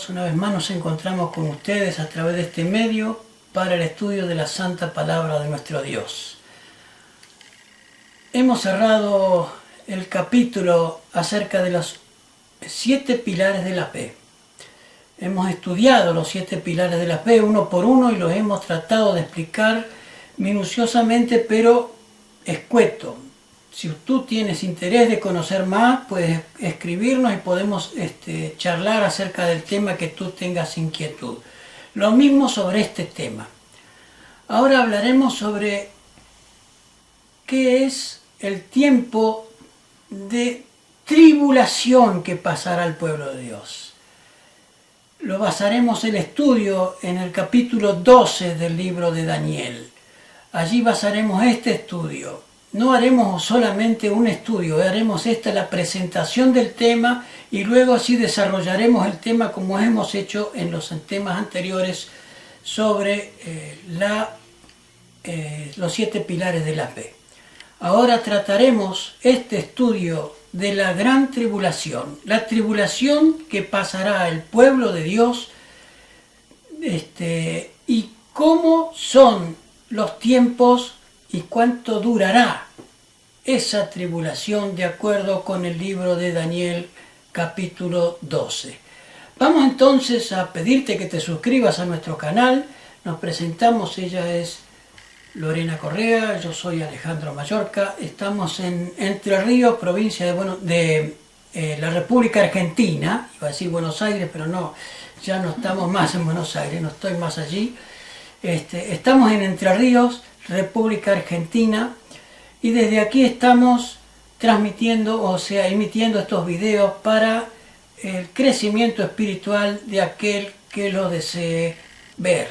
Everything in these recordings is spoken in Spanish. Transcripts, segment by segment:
Dios, una vez más nos encontramos con ustedes a través de este medio para el estudio de la Santa Palabra de nuestro Dios. Hemos cerrado el capítulo acerca de los 7 pilares de la fe. Hemos estudiado los 7 pilares de la fe uno por uno y los hemos tratado de explicar minuciosamente, pero escueto. Si tú tienes interés de conocer más, puedes escribirnos y podemos charlar acerca del tema que tú tengas inquietud. Lo mismo sobre este tema. Ahora hablaremos sobre qué es el tiempo de tribulación que pasará al pueblo de Dios. Lo basaremos el estudio en el capítulo 12 del libro de Daniel. Allí basaremos este estudio. No haremos solamente un estudio, haremos la presentación del tema y luego así desarrollaremos el tema como hemos hecho en los temas anteriores sobre los 7 pilares de la fe. Ahora trataremos este estudio de la gran tribulación, la tribulación que pasará al pueblo de Dios y cómo son los tiempos y cuánto durará esa tribulación de acuerdo con el libro de Daniel capítulo 12. Vamos entonces a pedirte que te suscribas a nuestro canal. Nos presentamos, ella es Lorena Correa, yo soy Alejandro Mallorca. Estamos en Entre Ríos, provincia de la República Argentina. Iba a decir Buenos Aires, pero no, ya no estamos más en Buenos Aires, no estoy más allí. Estamos en Entre Ríos, República Argentina, y desde aquí estamos transmitiendo, o sea, emitiendo estos videos para el crecimiento espiritual de aquel que lo desee ver.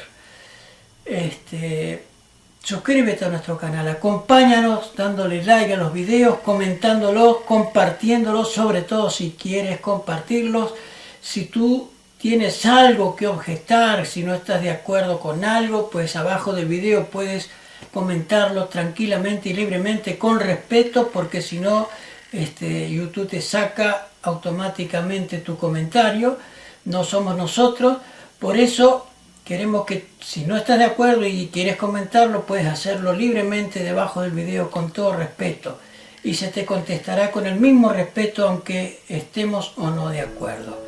Suscríbete a nuestro canal, acompáñanos dándole like a los videos, comentándolos, compartiéndolos, sobre todo si quieres compartirlos. Si tú tienes algo que objetar, si no estás de acuerdo con algo, pues abajo del video puedes comentarlo tranquilamente y libremente, con respeto, porque si no, YouTube te saca automáticamente tu comentario. No somos nosotros, por eso queremos que si no estás de acuerdo y quieres comentarlo, puedes hacerlo libremente debajo del video con todo respeto y se te contestará con el mismo respeto aunque estemos o no de acuerdo.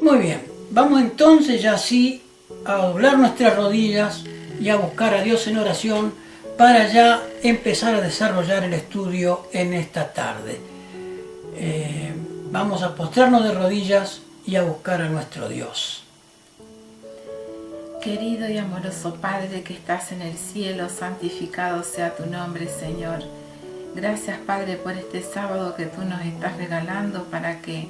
Muy bien, vamos entonces ya así a doblar nuestras rodillas y a buscar a Dios en oración para ya empezar a desarrollar el estudio en esta tarde. Vamos a postrarnos de rodillas y a buscar a nuestro Dios. Querido y amoroso Padre que estás en el cielo, santificado sea tu nombre, Señor. Gracias, Padre, por este sábado que tú nos estás regalando para que,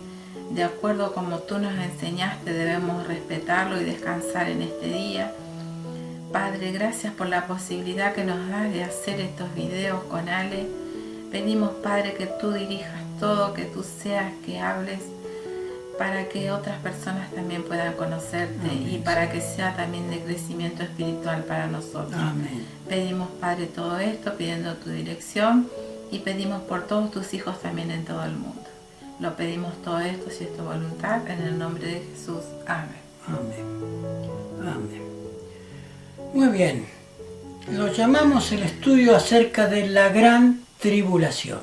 de acuerdo como tú nos enseñaste, debemos respetarlo y descansar en este día. Padre, gracias por la posibilidad que nos das de hacer estos videos con Ale. Pedimos, Padre, que tú dirijas todo, que tú seas que hables, para que otras personas también puedan conocerte. Amén. Y para que sea también de crecimiento espiritual para nosotros. Amén. Pedimos, Padre, todo esto, pidiendo tu dirección, y pedimos por todos tus hijos también en todo el mundo. Lo pedimos todo esto, si es tu voluntad, en el nombre de Jesús. Amén. Amén. Amén. Muy bien. Lo llamamos el estudio acerca de la gran tribulación.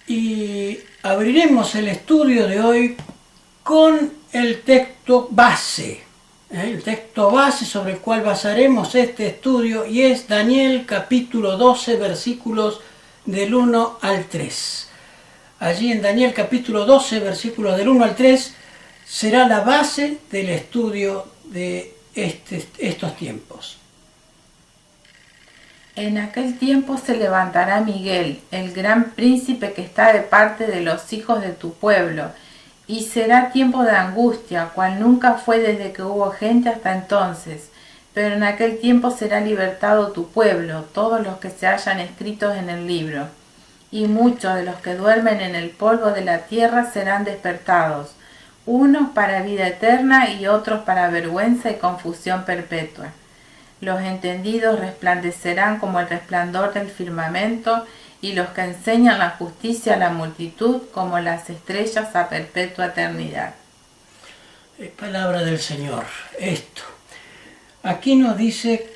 Y abriremos el estudio de hoy con el texto base. El texto base sobre el cual basaremos este estudio y es Daniel capítulo 12 versículos del 1 al 3. Allí en Daniel capítulo 12 versículos del 1 al 3 será la base del estudio de estos tiempos. En aquel tiempo se levantará Miguel, el gran príncipe que está de parte de los hijos de tu pueblo, y será tiempo de angustia, cual nunca fue desde que hubo gente hasta entonces. Pero en aquel tiempo será libertado tu pueblo, todos los que se hayan escritos en el libro. Y muchos de los que duermen en el polvo de la tierra serán despertados, unos para vida eterna y otros para vergüenza y confusión perpetua. Los entendidos resplandecerán como el resplandor del firmamento, y los que enseñan la justicia a la multitud como las estrellas a perpetua eternidad. Palabra del Señor. Esto. Aquí nos dice,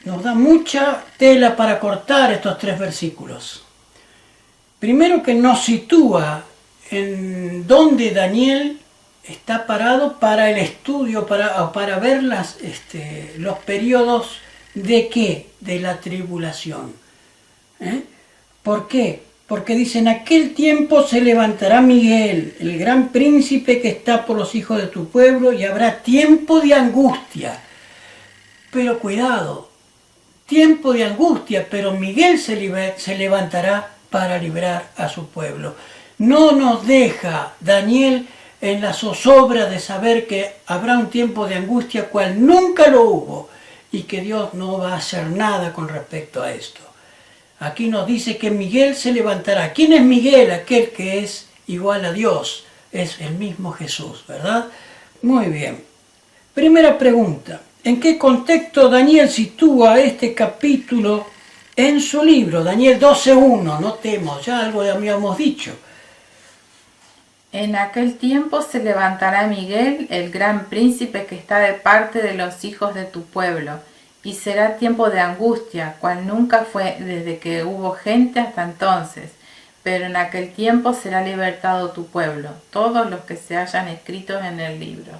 nos da mucha tela para cortar estos 3 versículos. Primero que nos sitúa en donde Daniel está parado para el estudio, para ver los periodos de qué, de la tribulación. ¿Por qué? Porque dice, en aquel tiempo se levantará Miguel, el gran príncipe que está por los hijos de tu pueblo, y habrá tiempo de angustia. Pero cuidado, tiempo de angustia, pero Miguel se levantará para librar a su pueblo. No nos deja Daniel en la zozobra de saber que habrá un tiempo de angustia cual nunca lo hubo y que Dios no va a hacer nada con respecto a esto. Aquí nos dice que Miguel se levantará. ¿Quién es Miguel? Aquel que es igual a Dios. Es el mismo Jesús, ¿verdad? Muy bien. Primera pregunta. ¿En qué contexto Daniel sitúa este capítulo en su libro? Daniel 12:1. Notemos, ya algo habíamos dicho. En aquel tiempo se levantará Miguel, el gran príncipe que está de parte de los hijos de tu pueblo, y será tiempo de angustia, cual nunca fue desde que hubo gente hasta entonces. Pero en aquel tiempo será libertado tu pueblo, todos los que se hayan escritos en el libro.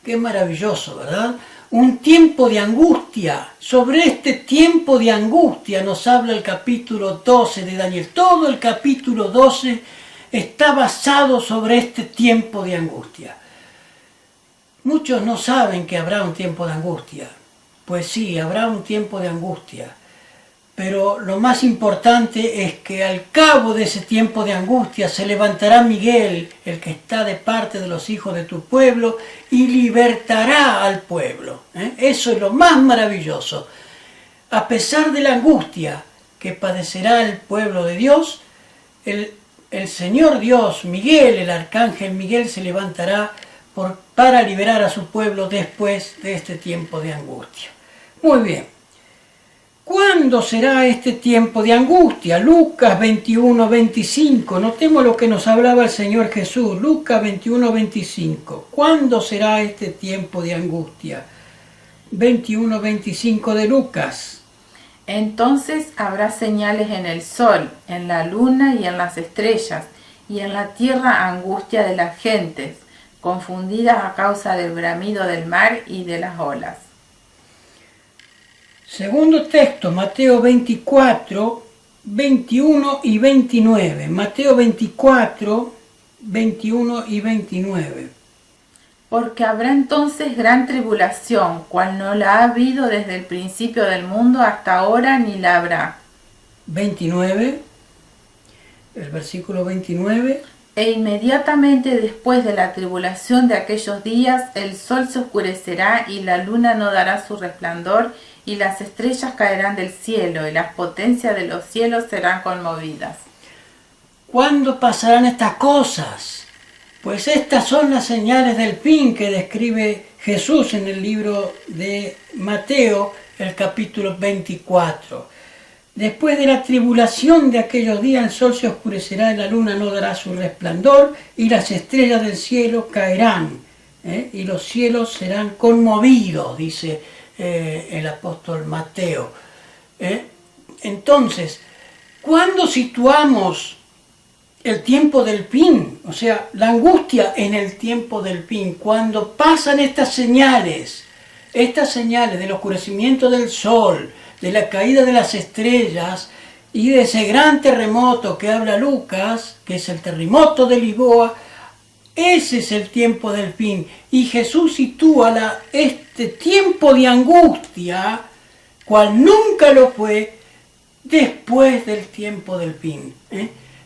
Qué maravilloso, ¿verdad? Un tiempo de angustia. Sobre este tiempo de angustia nos habla el capítulo 12 de Daniel. Todo el capítulo 12 está basado sobre este tiempo de angustia. Muchos no saben que habrá un tiempo de angustia. Pues sí, habrá un tiempo de angustia. Pero lo más importante es que al cabo de ese tiempo de angustia se levantará Miguel, el que está de parte de los hijos de tu pueblo, y libertará al pueblo. Eso es lo más maravilloso. A pesar de la angustia que padecerá el pueblo de Dios, el Señor Dios, Miguel, el arcángel Miguel, se levantará para liberar a su pueblo después de este tiempo de angustia. Muy bien. ¿Cuándo será este tiempo de angustia? Lucas 21:25. Notemos lo que nos hablaba el Señor Jesús. Lucas 21:25. ¿Cuándo será este tiempo de angustia? 21:25 de Lucas. Entonces habrá señales en el sol, en la luna y en las estrellas, y en la tierra angustia de las gentes, confundidas a causa del bramido del mar y de las olas. Segundo texto, Mateo 24, 21 y 29. Mateo 24, 21 y 29. Porque habrá entonces gran tribulación, cual no la ha habido desde el principio del mundo hasta ahora ni la habrá. 29, el versículo 29. E inmediatamente después de la tribulación de aquellos días, el sol se oscurecerá y la luna no dará su resplandor, y las estrellas caerán del cielo, y las potencias de los cielos serán conmovidas. ¿Cuándo pasarán estas cosas? Pues estas son las señales del fin que describe Jesús en el libro de Mateo, el capítulo 24. Después de la tribulación de aquellos días, el sol se oscurecerá y la luna no dará su resplandor, y las estrellas del cielo caerán, y los cielos serán conmovidos, dice el apóstol Mateo. Entonces, ¿cuándo situamos el tiempo del fin? O sea, la angustia en el tiempo del fin, cuando pasan estas señales del oscurecimiento del sol, de la caída de las estrellas y de ese gran terremoto que habla Lucas, que es el terremoto de Lisboa. Ese es el tiempo del fin. Y Jesús sitúa este tiempo de angustia, cual nunca lo fue, después del tiempo del fin.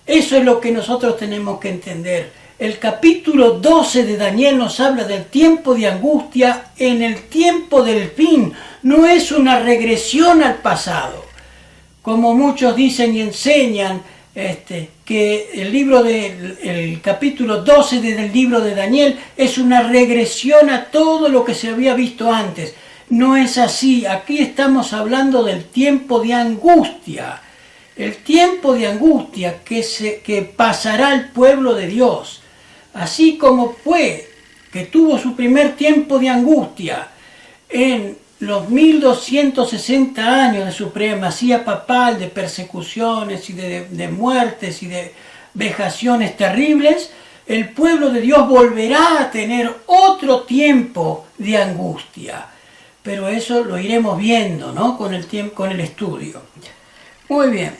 Eso es lo que nosotros tenemos que entender. El capítulo 12 de Daniel nos habla del tiempo de angustia en el tiempo del fin. No es una regresión al pasado, como muchos dicen y enseñan, que el capítulo 12 del libro de Daniel es una regresión a todo lo que se había visto antes. No es así. Aquí estamos hablando del tiempo de angustia. El tiempo de angustia que pasará el pueblo de Dios. Así como fue que tuvo su primer tiempo de angustia en los 1260 años de supremacía papal, de persecuciones y de muertes y de vejaciones terribles, el pueblo de Dios volverá a tener otro tiempo de angustia. Pero eso lo iremos viendo, ¿no? Con el estudio. Muy bien,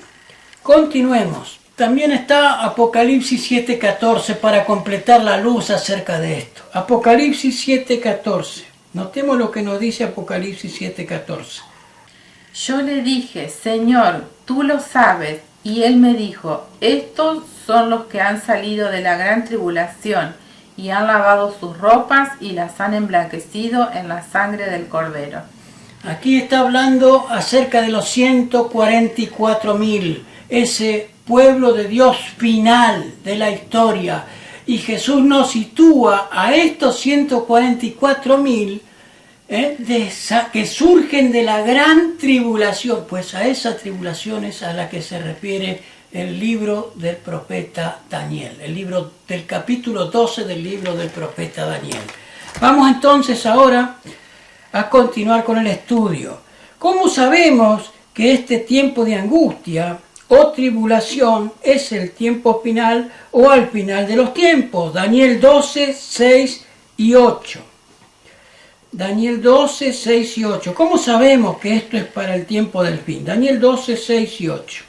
continuemos. También está Apocalipsis 7:14 para completar la luz acerca de esto. Apocalipsis 7:14. Notemos lo que nos dice Apocalipsis 7:14. Yo le dije, Señor, tú lo sabes. Y él me dijo, estos son los que han salido de la gran tribulación y han lavado sus ropas y las han emblanquecido en la sangre del Cordero. Aquí está hablando acerca de los 144.000, ese pueblo de Dios final de la historia. Y Jesús nos sitúa a estos 144.000 que surgen de la gran tribulación. Pues a esa tribulación es a la que se refiere el libro del profeta Daniel, el libro del capítulo 12 del libro del profeta Daniel. Vamos entonces ahora a continuar con el estudio. ¿Cómo sabemos que este tiempo de angustia o tribulación es el tiempo final o al final de los tiempos? Daniel 12, 6 y 8. Daniel 12, 6 y 8. ¿Cómo sabemos que esto es para el tiempo del fin? Daniel 12, 6 y 8.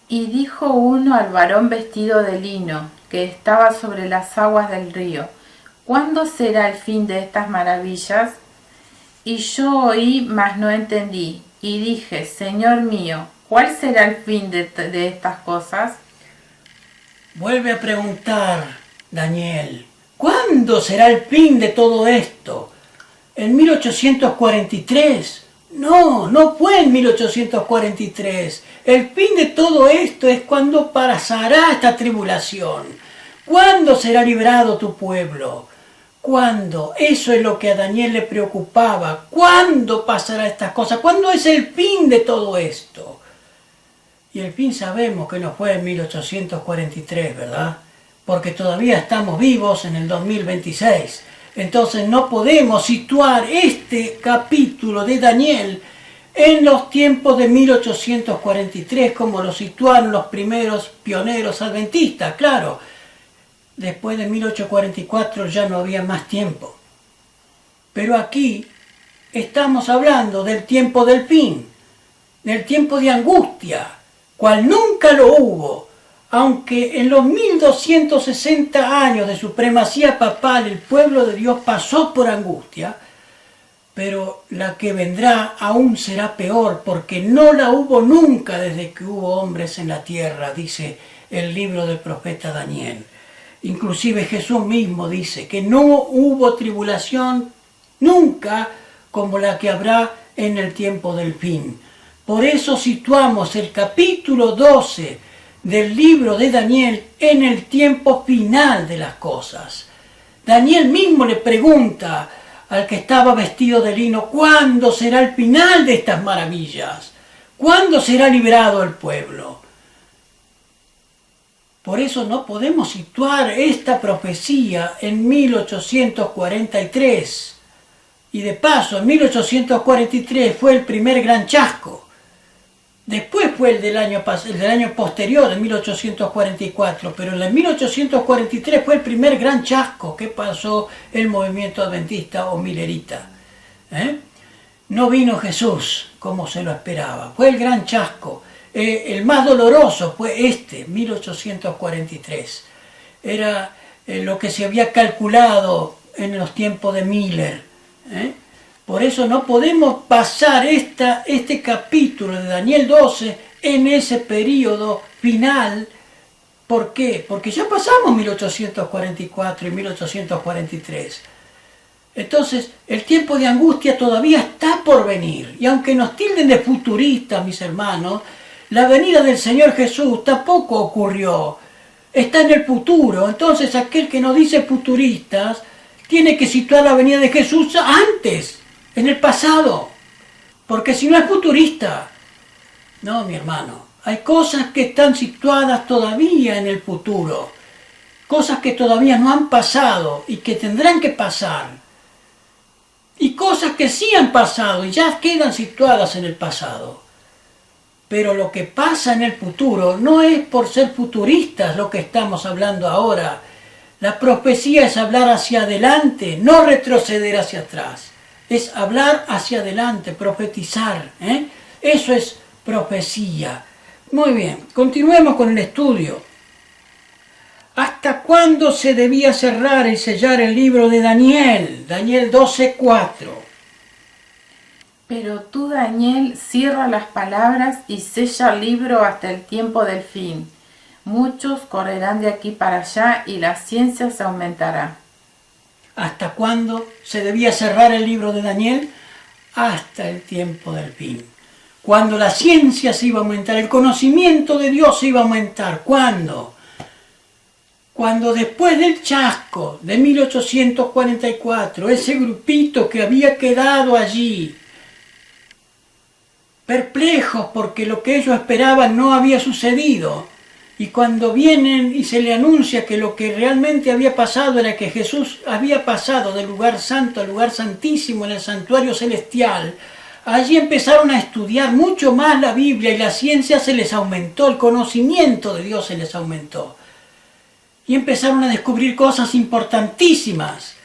Y dijo uno al varón vestido de lino, que estaba sobre las aguas del río, ¿cuándo será el fin de estas maravillas? Y yo oí, mas no entendí, y dije, Señor mío, ¿cuál será el fin de estas cosas? Vuelve a preguntar Daniel, ¿cuándo será el fin de todo esto? ¿En 1843? No fue en 1843. El fin de todo esto es cuando pasará esta tribulación. ¿Cuándo será librado tu pueblo? ¿Cuándo? Eso es lo que a Daniel le preocupaba. ¿Cuándo pasará estas cosas? ¿Cuándo es el fin de todo esto? Y el fin sabemos que no fue en 1843, ¿verdad? Porque todavía estamos vivos en el 2026. Entonces no podemos situar este capítulo de Daniel en los tiempos de 1843 como lo situaron los primeros pioneros adventistas. Claro, después de 1844 ya no había más tiempo. Pero aquí estamos hablando del tiempo del fin, del tiempo de angustia, cual nunca lo hubo. Aunque en los 1260 años de supremacía papal el pueblo de Dios pasó por angustia, pero la que vendrá aún será peor, porque no la hubo nunca desde que hubo hombres en la tierra, dice el libro del profeta Daniel. Inclusive Jesús mismo dice que no hubo tribulación nunca como la que habrá en el tiempo del fin. Por eso situamos el capítulo 12 del libro de Daniel en el tiempo final de las cosas. Daniel mismo le pregunta al que estaba vestido de lino, ¿cuándo será el final de estas maravillas? ¿Cuándo será liberado el pueblo? Por eso no podemos situar esta profecía en 1843. Y de paso, en 1843 fue el primer gran chasco. Después fue el del año posterior, en 1844, pero en el 1843 fue el primer gran chasco que pasó el movimiento adventista o milerita. No vino Jesús como se lo esperaba, fue el gran chasco. El más doloroso fue 1843. Era lo que se había calculado en los tiempos de Miller. Por eso no podemos pasar este capítulo de Daniel 12 en ese periodo final. ¿Por qué? Porque ya pasamos 1844 y 1843. Entonces, el tiempo de angustia todavía está por venir. Y aunque nos tilden de futuristas, mis hermanos, la venida del Señor Jesús tampoco ocurrió. Está en el futuro. Entonces, aquel que nos dice futuristas tiene que situar la venida de Jesús antes, en el pasado, porque si no es futurista. No, mi hermano, hay cosas que están situadas todavía en el futuro, cosas que todavía no han pasado y que tendrán que pasar, y cosas que sí han pasado y ya quedan situadas en el pasado. Pero lo que pasa en el futuro no es por ser futuristas lo que estamos hablando ahora. La profecía es hablar hacia adelante, no retroceder hacia atrás. Es hablar hacia adelante, profetizar. Eso es profecía. Muy bien, continuemos con el estudio. ¿Hasta cuándo se debía cerrar y sellar el libro de Daniel? Daniel 12:4. Pero tú, Daniel, cierra las palabras y sella el libro hasta el tiempo del fin. Muchos correrán de aquí para allá y la ciencia se aumentará. ¿Hasta cuándo se debía cerrar el libro de Daniel? Hasta el tiempo del fin. Cuando la ciencia se iba a aumentar, el conocimiento de Dios se iba a aumentar. ¿Cuándo? Cuando después del chasco de 1844, ese grupito que había quedado allí, perplejos porque lo que ellos esperaban no había sucedido, y cuando vienen y se le anuncia que lo que realmente había pasado era que Jesús había pasado del lugar santo al lugar santísimo en el santuario celestial, allí empezaron a estudiar mucho más la Biblia y la ciencia se les aumentó, el conocimiento de Dios se les aumentó. Y empezaron a descubrir cosas importantísimas,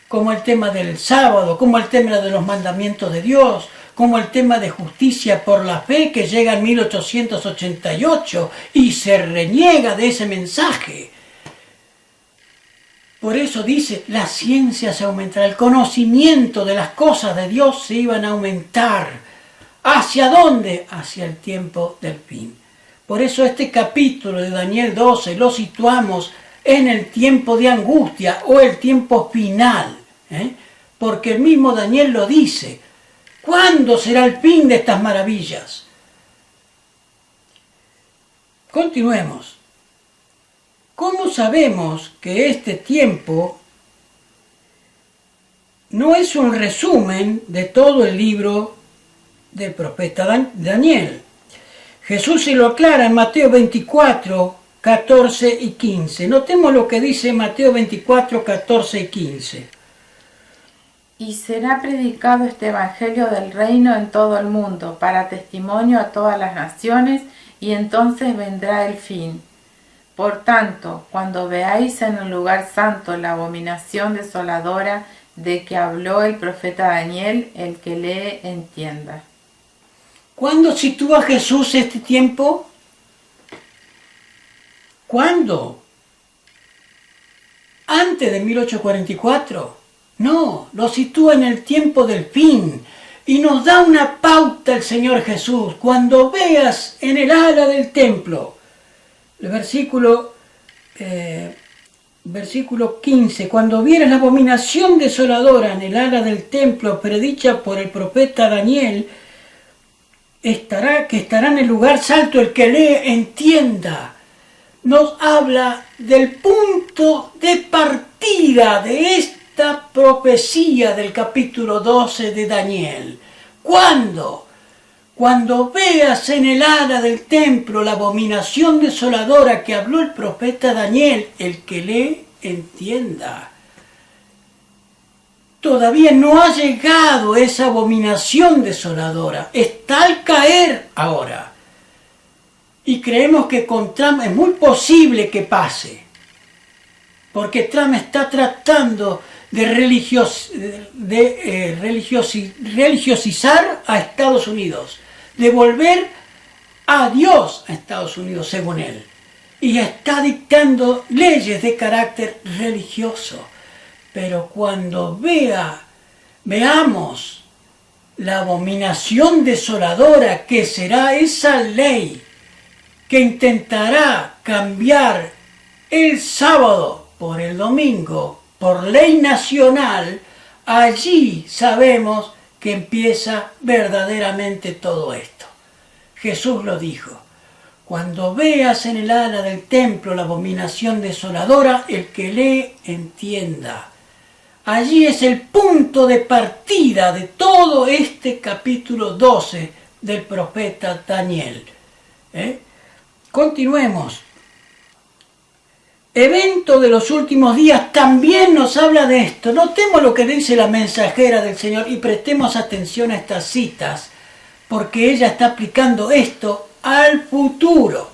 como el tema del sábado, como el tema de los mandamientos de Dios, como el tema de justicia por la fe que llega en 1888 y se reniega de ese mensaje. Por eso dice, la ciencia se aumentará, el conocimiento de las cosas de Dios se iban a aumentar. ¿Hacia dónde? Hacia el tiempo del fin. Por eso este capítulo de Daniel 12 lo situamos en el tiempo de angustia o el tiempo final, porque el mismo Daniel lo dice. ¿Cuándo será el fin de estas maravillas? Continuemos. ¿Cómo sabemos que este tiempo no es un resumen de todo el libro del profeta Daniel? Jesús se lo aclara en Mateo 24, 14 y 15. Notemos lo que dice Mateo 24, 14 y 15. Y será predicado este evangelio del reino en todo el mundo, para testimonio a todas las naciones, y entonces vendrá el fin. Por tanto, cuando veáis en el lugar santo la abominación desoladora de que habló el profeta Daniel, el que lee entienda. ¿Cuándo sitúa Jesús este tiempo? ¿Cuándo? ¿Antes de 1844? No, lo sitúa en el tiempo del fin y nos da una pauta el Señor Jesús. Cuando veas en el ala del templo, el versículo 15, cuando vieras la abominación desoladora en el ala del templo predicha por el profeta Daniel, que estará en el lugar santo, el que lee entienda. Nos habla del punto de partida de esta profecía del capítulo 12 de Daniel. ¿Cuándo? Cuando veas en el ala del templo la abominación desoladora que habló el profeta Daniel, el que lee entienda. Todavía no ha llegado esa abominación desoladora, está al caer ahora. Y creemos que con Trump es muy posible que pase, porque Trump está tratando de religiosizar a Estados Unidos, de volver a Dios a Estados Unidos, según él. Y está dictando leyes de carácter religioso. Pero cuando veamos la abominación desoladora que será esa ley que intentará cambiar el sábado por el domingo, por ley nacional, allí sabemos que empieza verdaderamente todo esto. Jesús lo dijo. Cuando veas en el ala del templo la abominación desoladora, el que lee entienda. Allí es el punto de partida de todo este capítulo 12 del profeta Daniel. Continuemos. evento de los últimos días también nos habla de esto. Notemos lo que dice la mensajera del Señor y prestemos atención a estas citas, porque ella está aplicando esto al futuro.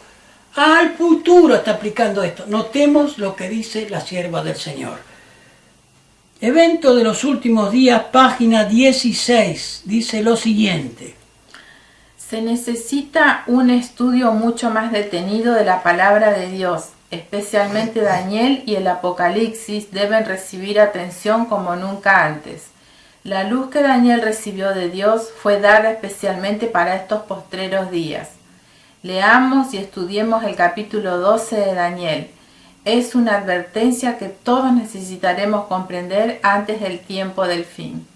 Al futuro está aplicando esto. Notemos lo que dice la sierva del Señor. Evento de los últimos días, página 16, dice lo siguiente. Se necesita un estudio mucho más detenido de la palabra de Dios. Especialmente Daniel y el Apocalipsis deben recibir atención como nunca antes. La luz que Daniel recibió de Dios fue dada especialmente para estos postreros días. Leamos y estudiemos el capítulo 12 de Daniel. Es una advertencia que todos necesitaremos comprender antes del tiempo del fin.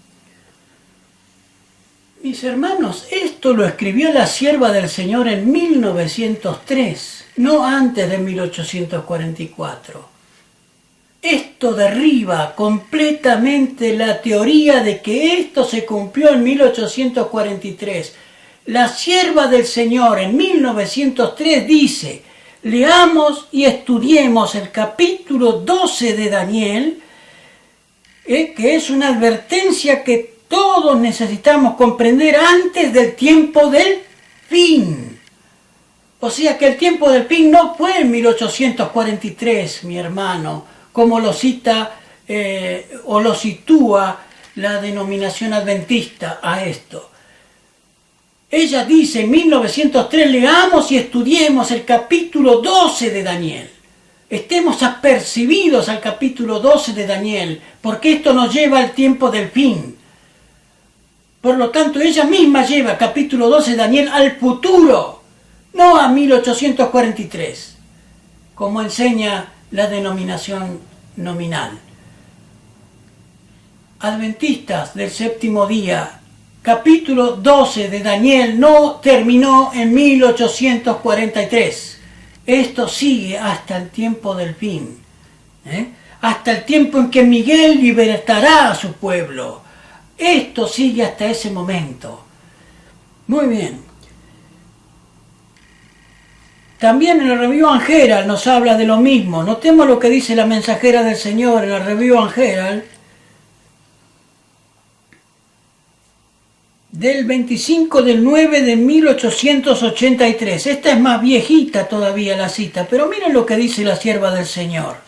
Mis hermanos, esto lo escribió la sierva del Señor en 1903, no antes de 1844. Esto derriba completamente la teoría de que esto se cumplió en 1843. La sierva del Señor en 1903 dice, leamos y estudiemos el capítulo 12 de Daniel, que es una advertencia que todos necesitamos comprender antes del tiempo del fin. O sea que el tiempo del fin no fue en 1843, mi hermano, como lo cita o lo sitúa la denominación adventista a esto. Ella dice en 1903, leamos y estudiemos el capítulo 12 de Daniel. Estemos apercibidos al capítulo 12 de Daniel, porque esto nos lleva al tiempo del fin. Por lo tanto, ella misma lleva capítulo 12 de Daniel al futuro, no a 1843, como enseña la denominación nominal. Adventistas del séptimo día, capítulo 12 de Daniel no terminó en 1843. Esto sigue hasta el tiempo del fin, hasta el tiempo en que Miguel libertará a su pueblo. Esto sigue hasta ese momento. Muy bien. También en el Review and Herald nos habla de lo mismo. Notemos lo que dice la mensajera del Señor en el Review and Herald del 25 del 9 de 1883. Esta es más viejita todavía la cita, pero miren lo que dice la sierva del Señor.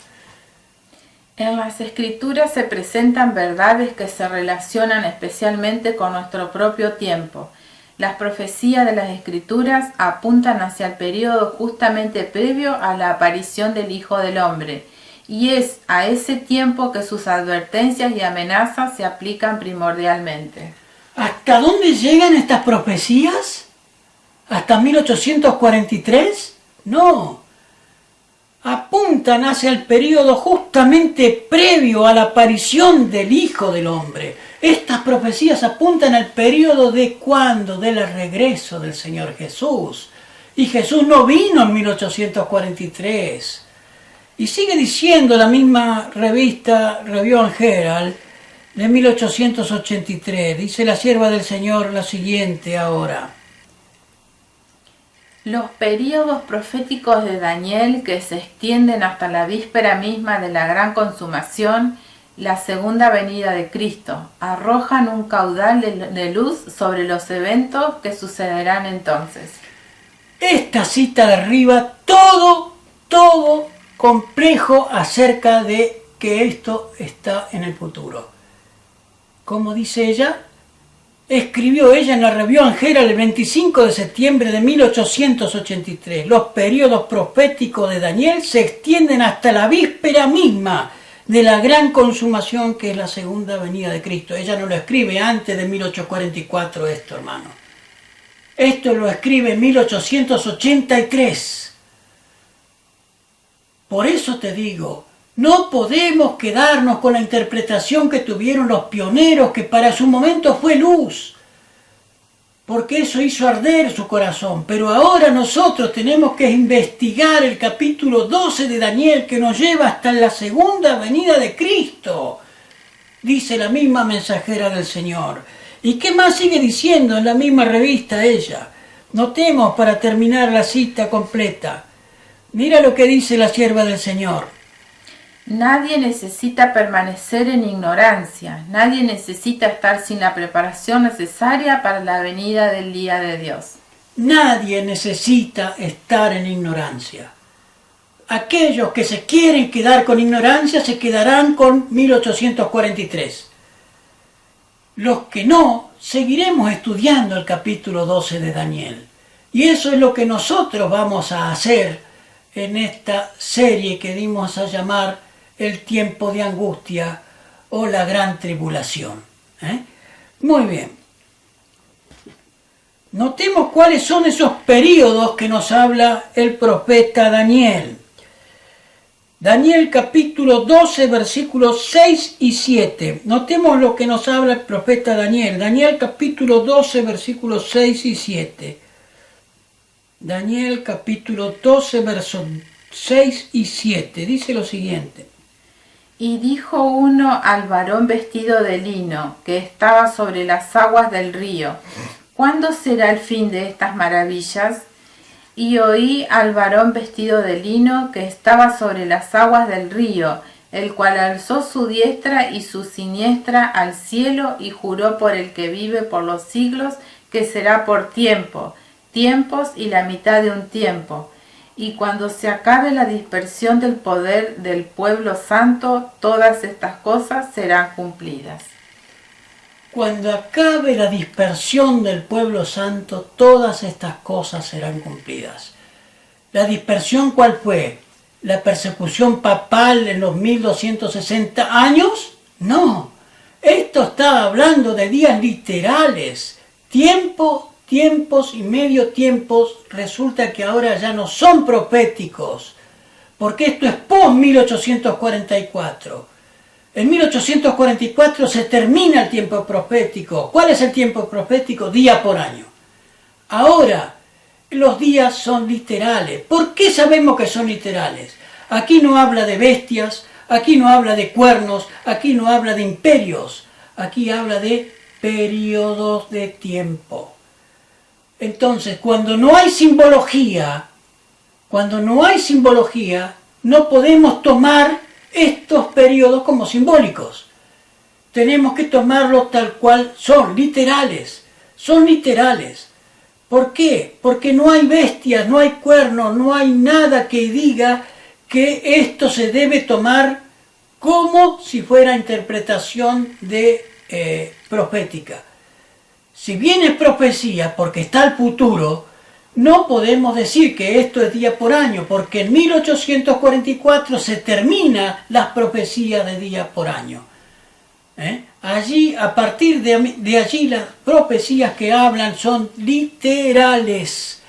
En las Escrituras se presentan verdades que se relacionan especialmente con nuestro propio tiempo. Las profecías de las Escrituras apuntan hacia el periodo justamente previo a la aparición del Hijo del Hombre, y es a ese tiempo que sus advertencias y amenazas se aplican primordialmente. ¿Hasta dónde llegan estas profecías? ¿Hasta 1843? No. Apuntan hacia el periodo justamente previo a la aparición del Hijo del Hombre. Estas profecías apuntan al periodo de ¿cuándo? Del regreso del Señor Jesús. Y Jesús no vino en 1843. Y sigue diciendo la misma revista Review and Herald de 1883. Dice la sierva del Señor lo siguiente ahora. Los períodos proféticos de Daniel, que se extienden hasta la víspera misma de la gran consumación, la segunda venida de Cristo, arrojan un caudal de luz sobre los eventos que sucederán entonces. Esta cita derriba todo complejo acerca de que esto está en el futuro. Como dice ella, escribió ella en la Review and Herald el 25 de septiembre de 1883. Los periodos proféticos de Daniel se extienden hasta la víspera misma de la gran consumación que es la segunda venida de Cristo. Ella no lo escribe antes de 1844 esto, hermano. Esto lo escribe en 1883. Por eso te digo, no podemos quedarnos con la interpretación que tuvieron los pioneros, que para su momento fue luz, porque eso hizo arder su corazón. Pero ahora nosotros tenemos que investigar el capítulo 12 de Daniel, que nos lleva hasta la segunda venida de Cristo, dice la misma mensajera del Señor. ¿Y qué más sigue diciendo en la misma revista ella? Notemos para terminar la cita completa. Mira lo que dice la sierva del Señor. Nadie necesita permanecer en ignorancia, nadie necesita estar sin la preparación necesaria para la venida del día de Dios. Nadie necesita estar en ignorancia. Aquellos que se quieren quedar con ignorancia se quedarán con 1843. Los que no, seguiremos estudiando el capítulo 12 de Daniel. Y eso es lo que nosotros vamos a hacer en esta serie que dimos a llamar el tiempo de angustia o la gran tribulación. Muy bien. Notemos cuáles son esos períodos que nos habla el profeta Daniel. Daniel capítulo 12 versículos 6 y 7. Notemos lo que nos habla el profeta Daniel. Daniel capítulo 12 versículos 6 y 7. Daniel capítulo 12 versos 6 y 7. Dice lo siguiente. Y dijo uno al varón vestido de lino, que estaba sobre las aguas del río: ¿Cuándo será el fin de estas maravillas? Y oí al varón vestido de lino, que estaba sobre las aguas del río, el cual alzó su diestra y su siniestra al cielo y juró por el que vive por los siglos, que será por tiempos y la mitad de un tiempo. Y cuando se acabe la dispersión del poder del pueblo santo, todas estas cosas serán cumplidas. Cuando acabe la dispersión del pueblo santo, todas estas cosas serán cumplidas. ¿La dispersión cuál fue? ¿La persecución papal en los 1260 años? No, esto está hablando de días literales. Tiempos y medio tiempos resulta que ahora ya no son proféticos, porque esto es post 1844. En 1844 se termina el tiempo profético. ¿Cuál es el tiempo profético? Día por año. Ahora, los días son literales. ¿Por qué sabemos que son literales? Aquí no habla de bestias, aquí no habla de cuernos, aquí no habla de imperios, aquí habla de periodos de tiempo. Entonces, cuando no hay simbología, no podemos tomar estos periodos como simbólicos. Tenemos que tomarlos tal cual son, literales. Son literales. ¿Por qué? Porque no hay bestias, no hay cuernos, no hay nada que diga que esto se debe tomar como si fuera interpretación profética. Si bien es profecía, porque está el futuro, no podemos decir que esto es día por año, porque en 1844 se termina las profecías de día por año. Allí, a partir de allí, las profecías que hablan son literales,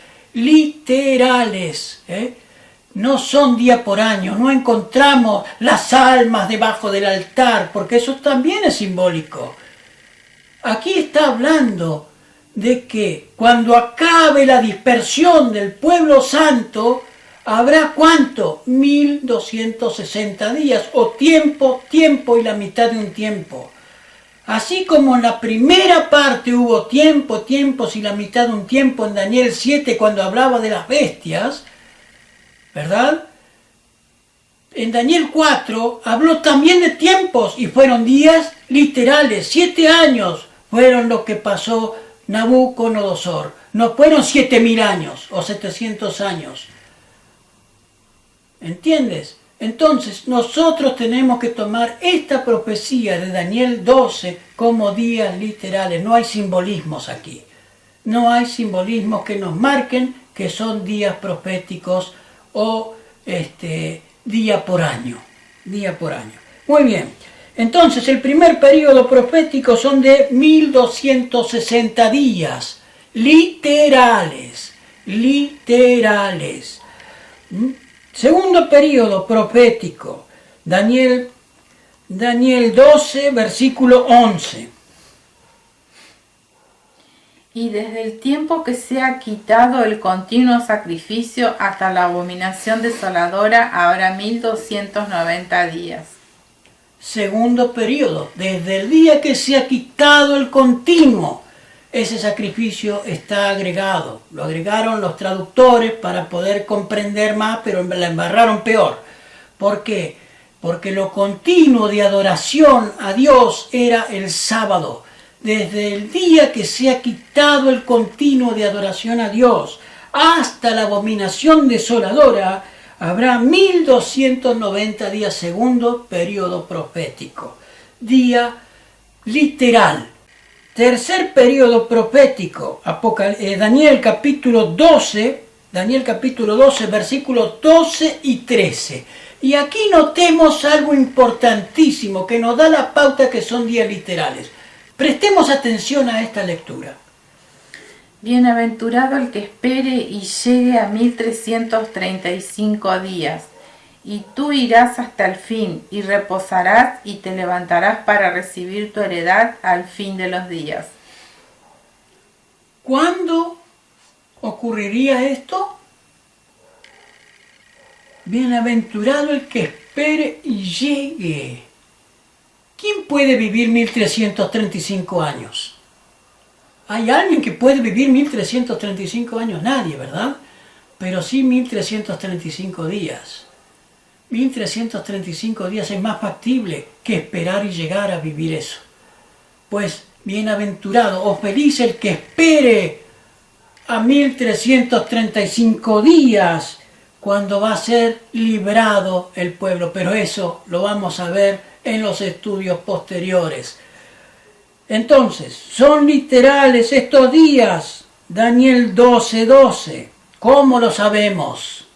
no son día por año, no encontramos las almas debajo del altar, porque eso también es simbólico. Aquí está hablando de que cuando acabe la dispersión del pueblo santo, habrá ¿cuánto? 1260 días, o tiempo y la mitad de un tiempo. Así como en la primera parte hubo tiempos y la mitad de un tiempo en Daniel 7 cuando hablaba de las bestias, ¿verdad? En Daniel 4 habló también de tiempos y fueron días literales, 7 años fueron lo que pasó Nabucodonosor. No fueron 7000 años o 700 años. ¿Entiendes? Entonces nosotros tenemos que tomar esta profecía de Daniel 12 como días literales. No hay simbolismos aquí. No hay simbolismos que nos marquen que son días proféticos o día por año. Muy bien. Entonces, el primer periodo profético son de 1260 días, literales. Segundo periodo profético, Daniel 12, versículo 11. Y desde el tiempo que se ha quitado el continuo sacrificio hasta la abominación desoladora, habrá 1290 días. Segundo periodo, desde el día que se ha quitado el continuo, ese sacrificio está agregado. Lo agregaron los traductores para poder comprender más, pero la embarraron peor. ¿Por qué? porque lo continuo de adoración a Dios era el sábado. Desde el día que se ha quitado el continuo de adoración a Dios hasta la abominación desoladora, habrá 1290 días, segundo periodo profético. Día literal. Tercer periodo profético, Daniel capítulo 12, versículos 12 y 13. Y aquí notemos algo importantísimo que nos da la pauta que son días literales. Prestemos atención a esta lectura. Bienaventurado el que espere y llegue a 1335 días, y tú irás hasta el fin, y reposarás y te levantarás para recibir tu heredad al fin de los días. ¿Cuándo ocurriría esto? Bienaventurado el que espere y llegue. ¿Quién puede vivir 1335 años? ¿Hay alguien que puede vivir 1335 años? Nadie, ¿verdad? Pero sí 1335 días. 1335 días es más factible que esperar y llegar a vivir eso. Pues bienaventurado o feliz el que espere a 1335 días cuando va a ser librado el pueblo. Pero eso lo vamos a ver en los estudios posteriores. Entonces, son literales estos días. Daniel 12:12. ¿Cómo lo sabemos?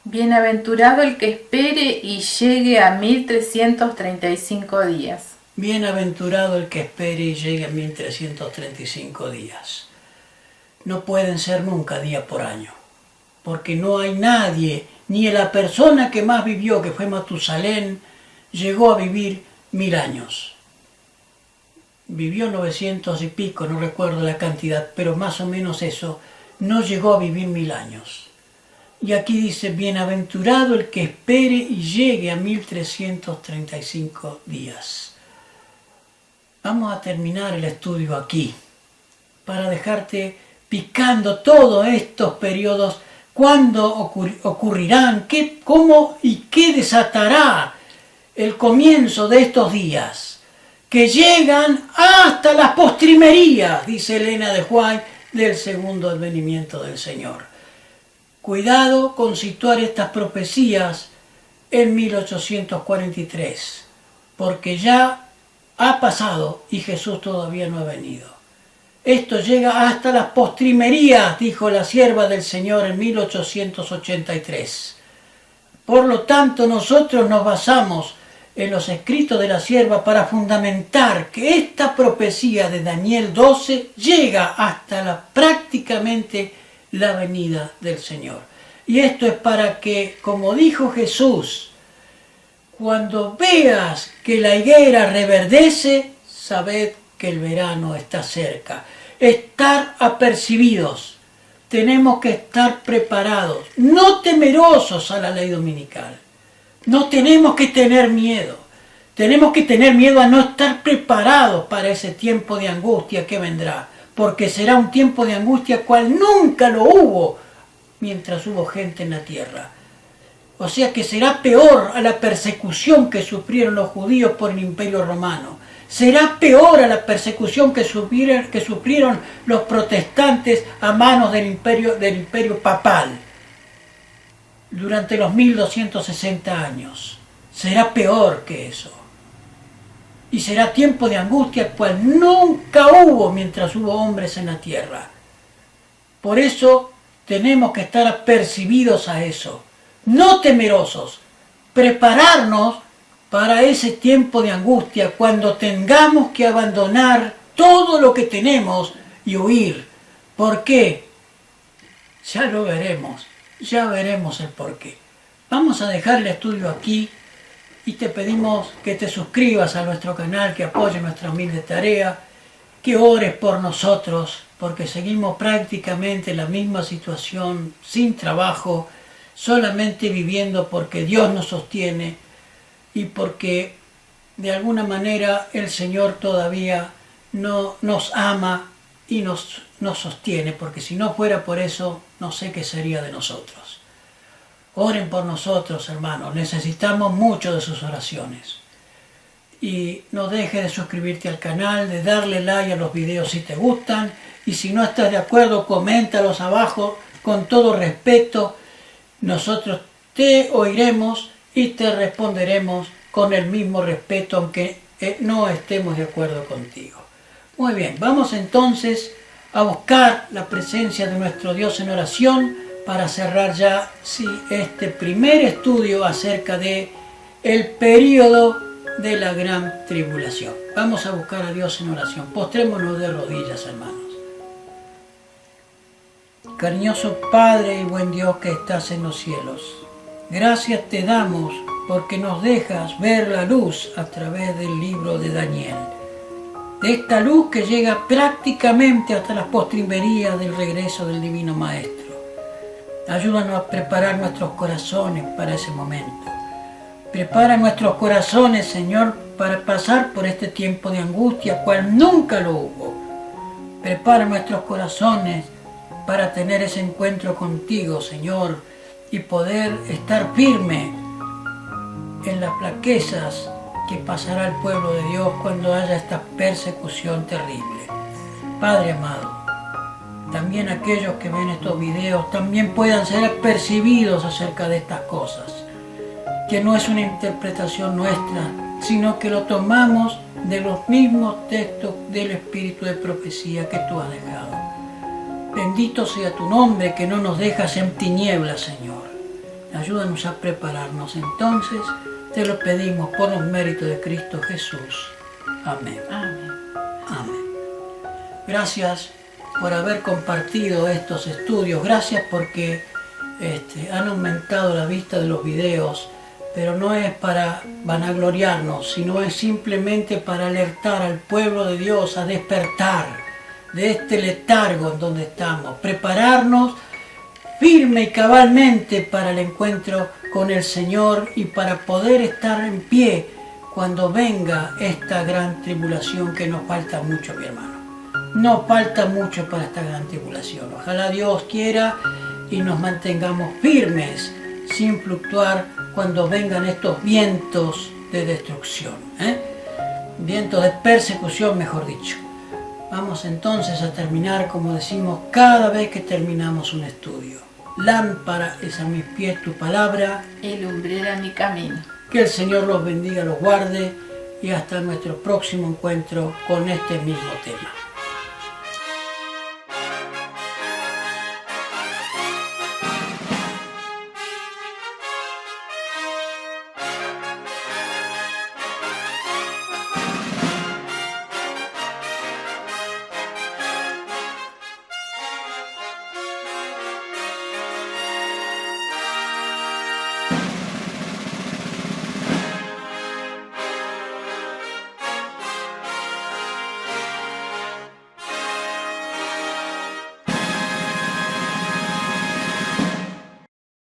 Bienaventurado el que espere y llegue a 1335 días. Bienaventurado el que espere y llegue a 1335 días. No pueden ser nunca día por año, porque no hay nadie, ni la persona que más vivió, que fue Matusalén, llegó a vivir 1000 años. Vivió 900 y pico, no recuerdo la cantidad, pero más o menos eso, no llegó a vivir 1000 años. Y aquí dice, bienaventurado el que espere y llegue a 1335 días. Vamos a terminar el estudio aquí, para dejarte picando todos estos periodos, cuándo ocurrirán, cómo y qué desatará el comienzo de estos días, que llegan hasta las postrimerías, dice Elena de White, del segundo advenimiento del Señor. Cuidado con situar estas profecías en 1843, porque ya ha pasado y Jesús todavía no ha venido. Esto llega hasta las postrimerías, dijo la sierva del Señor en 1883. Por lo tanto, nosotros nos basamos en los escritos de la sierva para fundamentar que esta profecía de Daniel 12 llega hasta prácticamente la venida del Señor. Y esto es para que, como dijo Jesús, cuando veas que la higuera reverdece, sabed que el verano está cerca. Estar apercibidos. Tenemos que estar preparados, no temerosos a la ley dominical. No tenemos que tener miedo. Tenemos que tener miedo a no estar preparados para ese tiempo de angustia que vendrá, porque será un tiempo de angustia cual nunca lo hubo mientras hubo gente en la tierra. O sea que será peor a la persecución que sufrieron los judíos por el Imperio Romano. Será peor a la persecución que sufrieron los protestantes a manos del imperio papal durante los 1260 años. Será peor que eso. Y será tiempo de angustia cual nunca hubo mientras hubo hombres en la tierra. Por eso tenemos que estar apercibidos a eso, no temerosos, prepararnos para ese tiempo de angustia cuando tengamos que abandonar todo lo que tenemos y huir. ¿Por qué? Ya lo veremos, ya veremos el por qué. Vamos a dejar el estudio aquí y te pedimos que te suscribas a nuestro canal, que apoyes nuestra humilde tarea, que ores por nosotros, porque seguimos prácticamente en la misma situación, sin trabajo, solamente viviendo porque Dios nos sostiene y porque de alguna manera el Señor todavía no nos ama y nos sostiene, porque si no fuera por eso, no sé qué sería de nosotros. Oren por nosotros, hermanos. Necesitamos mucho de sus oraciones. Y no dejes de suscribirte al canal, de darle like a los videos si te gustan. Y si no estás de acuerdo, coméntalos abajo con todo respeto. Nosotros te oiremos y te responderemos con el mismo respeto, aunque no estemos de acuerdo contigo. Muy bien, vamos entonces a buscar la presencia de nuestro Dios en oración para cerrar ya este primer estudio acerca de el período de la gran tribulación. Vamos a buscar a Dios en oración. Postrémonos de rodillas, hermanos. Cariñoso Padre y buen Dios que estás en los cielos, gracias te damos porque nos dejas ver la luz a través del libro de Daniel. De esta luz que llega prácticamente hasta las postrimerías del regreso del Divino Maestro. Ayúdanos a preparar nuestros corazones para ese momento. Prepara nuestros corazones, Señor, para pasar por este tiempo de angustia, cual nunca lo hubo. Prepara nuestros corazones para tener ese encuentro contigo, Señor, y poder estar firme en las flaquezas que pasará el pueblo de Dios cuando haya esta persecución terrible. Padre amado, también aquellos que ven estos videos también puedan ser apercibidos acerca de estas cosas, que no es una interpretación nuestra, sino que lo tomamos de los mismos textos del espíritu de profecía que tú has dejado. Bendito sea tu nombre, que no nos dejas en tinieblas, Señor. Ayúdanos a prepararnos entonces. Te lo pedimos por los méritos de Cristo Jesús. Amén. Amén. Amén. Gracias por haber compartido estos estudios. Gracias porque han aumentado la vista de los videos, pero no es para vanagloriarnos, sino es simplemente para alertar al pueblo de Dios a despertar de este letargo en donde estamos, prepararnos firme y cabalmente para el encuentro con el Señor y para poder estar en pie cuando venga esta gran tribulación, que nos falta mucho, mi hermano. Nos falta mucho para esta gran tribulación. Ojalá Dios quiera y nos mantengamos firmes sin fluctuar cuando vengan estos vientos de destrucción, vientos de persecución, mejor dicho. Vamos entonces a terminar como decimos cada vez que terminamos un estudio. Lámpara es a mis pies tu palabra, Y lumbrera mi camino. que el Señor los bendiga, los guarde y hasta nuestro próximo encuentro con este mismo tema.